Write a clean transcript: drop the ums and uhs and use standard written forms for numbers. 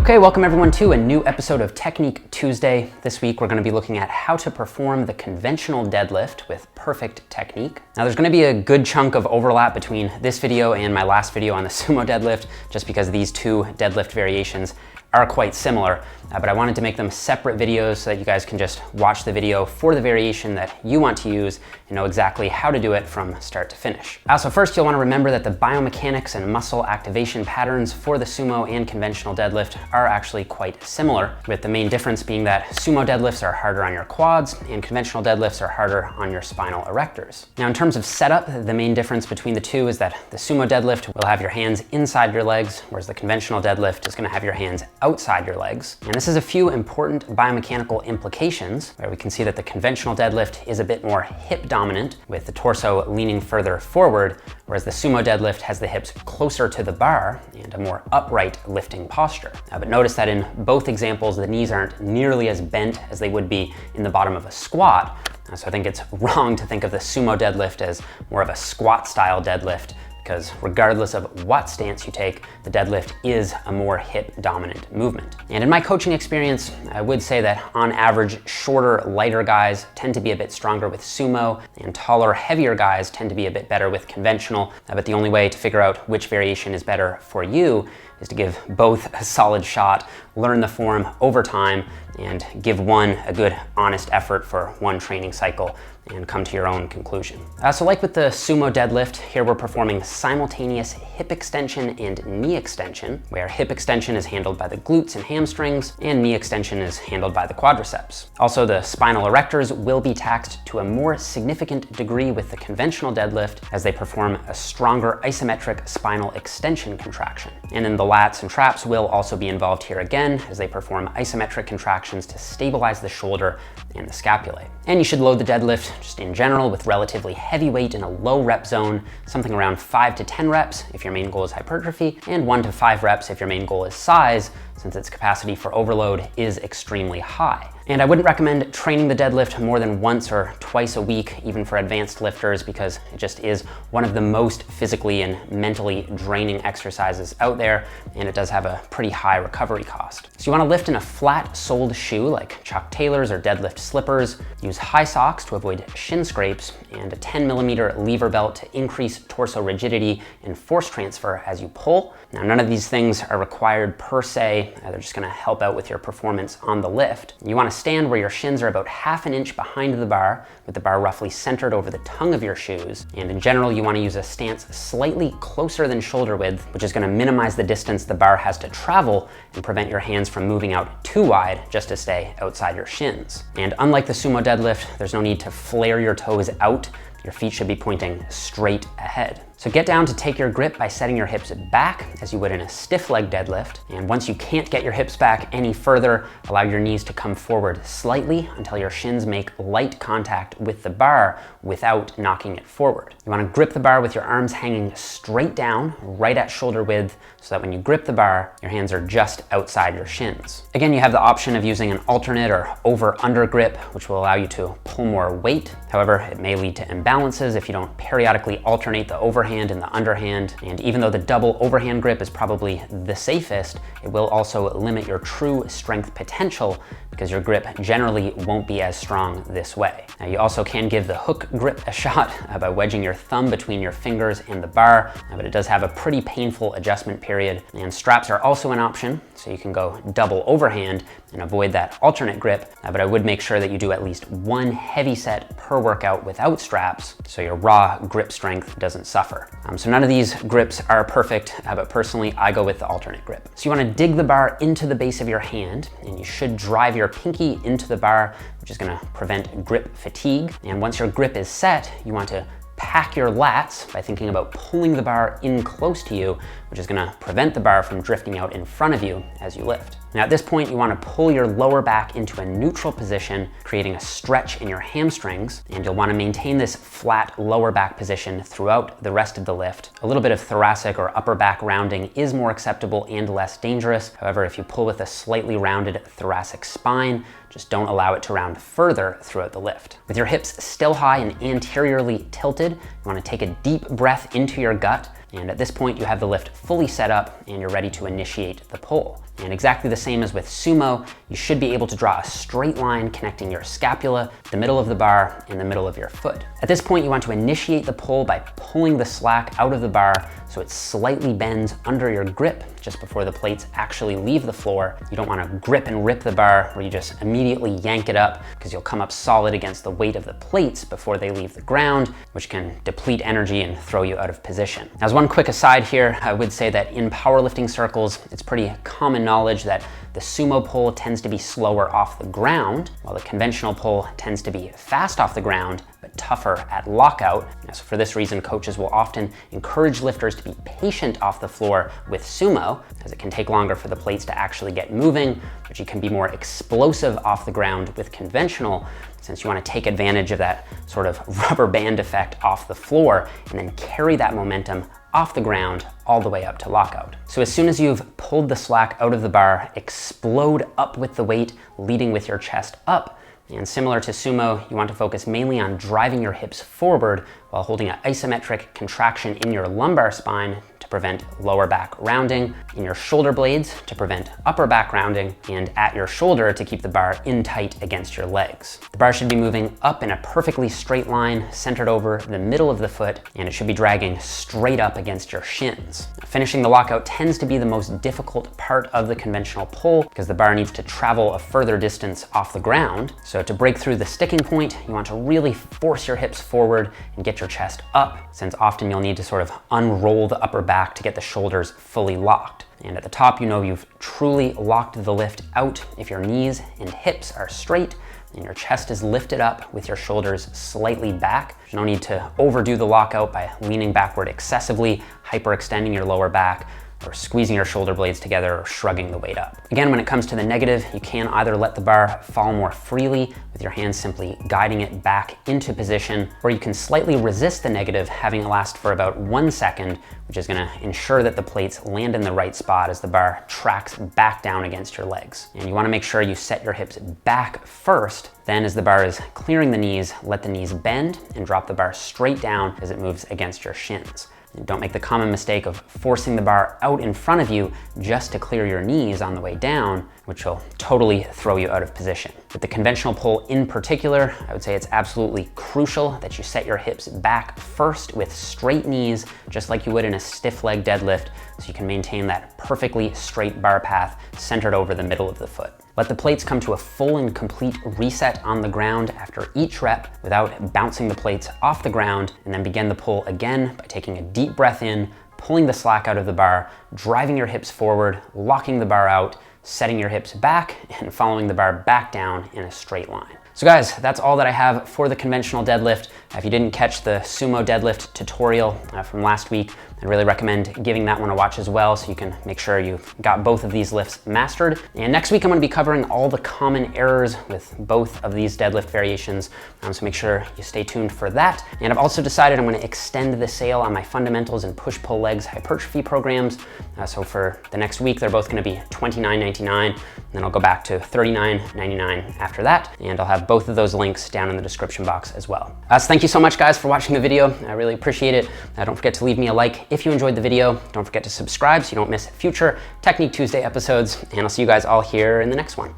Okay, welcome everyone to a new episode of Technique Tuesday. This week we're going to be looking at how to perform the conventional deadlift with perfect technique. Now there's going to be a good chunk of overlap between this video and my last video on the sumo deadlift, just because these two deadlift variations are quite similar, but I wanted to make them separate videos so that you guys can just watch the video for the variation that you want to use and know exactly how to do it from start to finish. So first you'll want to remember that the biomechanics and muscle activation patterns for the sumo and conventional deadlift are actually quite similar, with the main difference being that sumo deadlifts are harder on your quads and conventional deadlifts are harder on your spinal erectors. Now in terms of setup, the main difference between the two is that the sumo deadlift will have your hands inside your legs, whereas the conventional deadlift is going to have your hands outside your legs. And this has a few important biomechanical implications, where we can see that the conventional deadlift is a bit more hip dominant, with the torso leaning further forward, whereas the sumo deadlift has the hips closer to the bar and a more upright lifting posture. But notice that in both examples, the knees aren't nearly as bent as they would be in the bottom of a squat. So I think it's wrong to think of the sumo deadlift as more of a squat style deadlift, because regardless of what stance you take, the deadlift is a more hip dominant movement. And in my coaching experience, I would say that on average, shorter, lighter guys tend to be a bit stronger with sumo, and taller, heavier guys tend to be a bit better with conventional. But the only way to figure out which variation is better for you is to give both a solid shot, learn the form over time, and give one a good, honest effort for one training cycle, and come to your own conclusion. So like with the sumo deadlift, here we're performing simultaneous hip extension and knee extension, where hip extension is handled by the glutes and hamstrings, and knee extension is handled by the quadriceps. Also, the spinal erectors will be taxed to a more significant degree with the conventional deadlift, as they perform a stronger isometric spinal extension contraction. And then the lats and traps will also be involved here again, as they perform isometric contractions to stabilize the shoulder and the scapulae. And you should load the deadlift just in general with relatively heavy weight in a low rep zone, something around 5 to 10 reps if your main goal is hypertrophy, and 1 to 5 reps if your main goal is size, since its capacity for overload is extremely high. And I wouldn't recommend training the deadlift more than once or twice a week, even for advanced lifters, because it just is one of the most physically and mentally draining exercises out there, and it does have a pretty high recovery cost. So you want to lift in a flat-soled shoe like Chuck Taylor's or deadlift slippers, use high socks to avoid shin scrapes, and a 10mm lever belt to increase torso rigidity and force transfer as you pull. Now, none of these things are required per se, they're just going to help out with your performance on the lift. You want to stand where your shins are about ½ inch behind the bar, with the bar roughly centered over the tongue of your shoes. And in general, you want to use a stance slightly closer than shoulder width, which is going to minimize the distance the bar has to travel and prevent your hands from moving out too wide just to stay outside your shins. And unlike the sumo deadlift, there's no need to flare your toes out. Your feet should be pointing straight ahead. So get down to take your grip by setting your hips back as you would in a stiff leg deadlift. And once you can't get your hips back any further, allow your knees to come forward slightly until your shins make light contact with the bar without knocking it forward. You want to grip the bar with your arms hanging straight down, right at shoulder width, so that when you grip the bar, your hands are just outside your shins. Again, you have the option of using an alternate or over-under grip, which will allow you to pull more weight. However, it may lead to imbalances if you don't periodically alternate the overhand and the underhand. And even though the double overhand grip is probably the safest, it will also limit your true strength potential, because your grip generally won't be as strong this way. Now, you also can give the hook grip a shot by wedging your thumb between your fingers and the bar, but it does have a pretty painful adjustment period. And straps are also an option, so you can go double overhand and avoid that alternate grip, but I would make sure that you do at least one heavy set per workout without straps, so your raw grip strength doesn't suffer. So none of these grips are perfect, but personally I go with the alternate grip. So you want to dig the bar into the base of your hand, and you should drive your pinky into the bar, which is going to prevent grip fatigue. And once your grip is set, you want to pack your lats by thinking about pulling the bar in close to you, which is going to prevent the bar from drifting out in front of you as you lift. Now at this point, you want to pull your lower back into a neutral position, creating a stretch in your hamstrings, and you'll want to maintain this flat lower back position throughout the rest of the lift. A little bit of thoracic or upper back rounding is more acceptable and less dangerous. However, if you pull with a slightly rounded thoracic spine, just don't allow it to round further throughout the lift. With your hips still high and anteriorly tilted, you want to take a deep breath into your gut, and at this point you have the lift fully set up and you're ready to initiate the pull. And exactly the same as with sumo, you should be able to draw a straight line connecting your scapula, the middle of the bar, and the middle of your foot. At this point, you want to initiate the pull by pulling the slack out of the bar so it slightly bends under your grip just before the plates actually leave the floor. You don't want to grip and rip the bar where you just immediately yank it up, because you'll come up solid against the weight of the plates before they leave the ground, which can deplete energy and throw you out of position. As one quick aside here, I would say that in powerlifting circles, it's pretty common knowledge that the sumo pull tends to be slower off the ground, while the conventional pull tends to be fast off the ground, but tougher at lockout. So for this reason, coaches will often encourage lifters to be patient off the floor with sumo, as it can take longer for the plates to actually get moving, but you can be more explosive off the ground with conventional, since you want to take advantage of that sort of rubber band effect off the floor and then carry that momentum off the ground all the way up to lockout. So as soon as you've pulled the slack out of the bar, explode up with the weight, leading with your chest up. And similar to sumo, you want to focus mainly on driving your hips forward while holding an isometric contraction in your lumbar spine to prevent lower back rounding, in your shoulder blades to prevent upper back rounding, and at your shoulder to keep the bar in tight against your legs. The bar should be moving up in a perfectly straight line centered over the middle of the foot, and it should be dragging straight up against your shins. Finishing the lockout tends to be the most difficult part of the conventional pull, because the bar needs to travel a further distance off the ground. So to break through the sticking point, you want to really force your hips forward and get your chest up, since often you'll need to sort of unroll the upper back to get the shoulders fully locked. And at the top, you know you've truly locked the lift out if your knees and hips are straight and your chest is lifted up with your shoulders slightly back. There's no need to overdo the lockout by leaning backward excessively, hyperextending your lower back, or squeezing your shoulder blades together, or shrugging the weight up. Again, when it comes to the negative, you can either let the bar fall more freely with your hands simply guiding it back into position, or you can slightly resist the negative, having it last for about 1 second, which is gonna ensure that the plates land in the right spot as the bar tracks back down against your legs. And you wanna make sure you set your hips back first. Then as the bar is clearing the knees, let the knees bend and drop the bar straight down as it moves against your shins. Don't make the common mistake of forcing the bar out in front of you just to clear your knees on the way down, which will totally throw you out of position. With the conventional pull in particular, I would say it's absolutely crucial that you set your hips back first with straight knees, just like you would in a stiff leg deadlift, so you can maintain that perfectly straight bar path centered over the middle of the foot. Let the plates come to a full and complete reset on the ground after each rep without bouncing the plates off the ground, and then begin the pull again by taking a deep breath in, pulling the slack out of the bar, driving your hips forward, locking the bar out, setting your hips back, and following the bar back down in a straight line. So guys, that's all that I have for the conventional deadlift. If you didn't catch the sumo deadlift tutorial from last week, I'd really recommend giving that one a watch as well, so you can make sure you've got both of these lifts mastered. And next week, I'm gonna be covering all the common errors with both of these deadlift variations, so make sure you stay tuned for that. And I've also decided I'm gonna extend the sale on my fundamentals and push-pull legs hypertrophy programs. So for the next week, they're both gonna be $29.99, and then I'll go back to $39.99 after that, and I'll have both of those links down in the description box as well. So thank you so much, guys, for watching the video. I really appreciate it. Don't forget to leave me a like if you enjoyed the video. Don't forget to subscribe so you don't miss future Technique Tuesday episodes, and I'll see you guys all here in the next one.